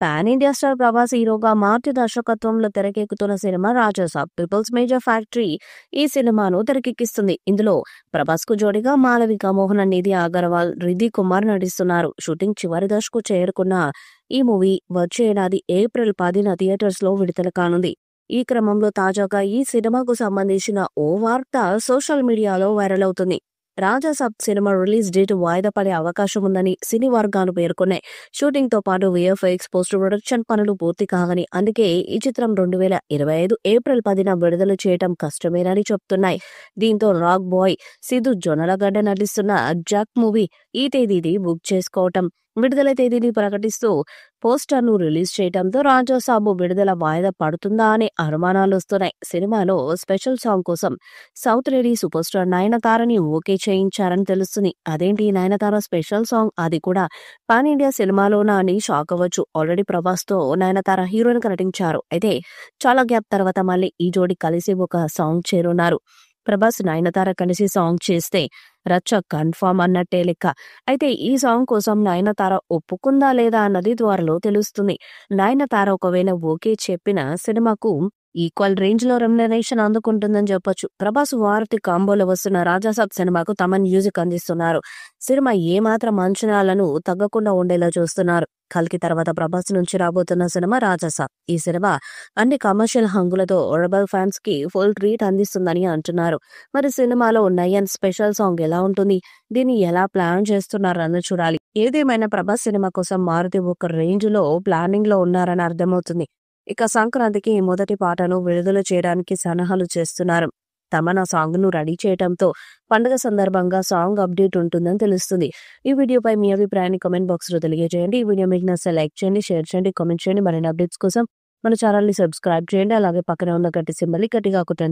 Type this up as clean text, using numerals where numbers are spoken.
Pan India star Prabhas హీరోగా మార్తి దర్శకత్వంలో తెరకెక్కుతున్న cinema Raja Saab people's major factory ఈ సినిమాను తెరకెక్కిస్తుంది. ఇందులో ప్రభాస్ కు జోడిగా మాలవిక మోహన్, నిధి అగర్వాల్, రిధి కుమార్ నటిస్తున్నారు. షూటింగ్ చివరి దశకు చేరుకున్న ఈ మూవీ వచ్చే ఏడాది ఏప్రిల్ 10న థియేటర్స్ లో విడుదల కానుంది. ఈ క్రమంలో తాజాగా ఈ సినిమాకు సంబంధించిన ఓ వార్త సోషల్ మీడియాలో వైరల్ అవుతుంది. రాజాసాబ్ సినిమా రిలీజ్ డేట్ వాయిదా పడే అవకాశం ఉందని సినీ వర్గాలు పేర్కొన్నాయి. షూటింగ్ తో పాటు విఎఫ్ఎక్స్, పోస్ట్ ప్రొడక్షన్ పనులు పూర్తి కావని, అందుకే ఈ చిత్రం 2025 ఏప్రిల్ 10న విడుదల చేయటం కష్టమేనని చెప్తున్నాయి. దీంతో రాక్ బాయ్ సిద్ధు జొన్నలగడ్డ నటిస్తున్న జాక్ మూవీ ఈ తేదీని బుక్ చేసుకోవటం, విడుదల తేదీని ప్రకటిస్తూ పోస్టర్ ను రిలీజ్ చేయడంతో రాజాసాబు విడుదల వాయిదా పడుతుందా అనే అనుమానాలు వస్తున్నాయి. సినిమాలో స్పెషల్ సాంగ్ కోసం సౌత్ లేడీ సూపర్ స్టార్ నయనతారని ఓకే చేయించారని తెలుస్తుంది. అదేంటి నయనతార స్పెషల్ సాంగ్, అది కూడా పాన్ ఇండియా సినిమాలోనా అని షాక్ అవ్వచ్చు. ఆల్రెడీ ప్రభాస్ తో నయనతార హీరోయిన్ గా నటించారు. అయితే చాలా గ్యాప్ తర్వాత మళ్ళీ ఈ జోడి కలిసి ఒక సాంగ్ చేరున్నారు. ప్రభాస్ నయనతార కలిసి సాంగ్ చేస్తే రచ్చ కన్ఫర్మ్ అన్నట్టే లెక్క. అయితే ఈ సాంగ్ కోసం నయనతార ఒప్పుకుందా లేదా అన్నది త్వరలో తెలుస్తుంది. నయనతార ఒకవేళ ఓకే చెప్పిన సినిమాకు ఈక్వల్ రేంజ్ లో రెమ్యునరేషన్ అందుకుంటుందని చెప్పొచ్చు. ప్రభాస్ వారతి కాంబోలో వస్తున్న రాజాసాబ్ సినిమాకు తమన్ మ్యూజిక్ అందిస్తున్నారు. సినిమా ఏమాత్రం అంచనాలను తగ్గకుండా ఉండేలా చూస్తున్నారు. కల్కి తర్వాత ప్రభాస్ నుంచి రాబోతున్న సినిమా రాజాసాబ్. ఈ సినిమా అన్ని కమర్షియల్ హంగులతో రెబల్ ఫ్యాన్స్ కి ఫుల్ ట్రీట్ అందిస్తుందని అంటున్నారు. మరి సినిమాలో నయన్ స్పెషల్ సాంగ్ ఎలా ఉంటుంది, దీన్ని ఎలా ప్లాన్ చేస్తున్నారు అన్న చూడాలి. ఏదేమైనా ప్రభాస్ సినిమా కోసం మారుతి ఒక రేంజ్ లో ప్లానింగ్ లో ఉన్నారని అర్థమవుతుంది. ఇక సంక్రాంతికి మొదటి పాటను విడుదల చేయడానికి సన్నాహాలు చేస్తున్నారు. తమన్ ఆ సాంగ్ ను రెడీ చేయడంతో పండుగ సందర్భంగా సాంగ్ అప్డేట్ ఉంటుందని తెలుస్తుంది. ఈ వీడియోపై మీ అభిప్రాయాన్ని కామెంట్ బాక్స్ లో తెలియజేయండి. ఈ వీడియో మీకు నచ్చితే లైక్ చేయండి, షేర్ చేయండి, కామెంట్ చేయండి. మరిన్ని అప్డేట్స్ కోసం మన ఛానల్ ని సబ్స్క్రైబ్ చేయండి. అలాగే పక్కనే ఉన్న గట్టి సింబల్ ని గట్టిగా కొట్టండి.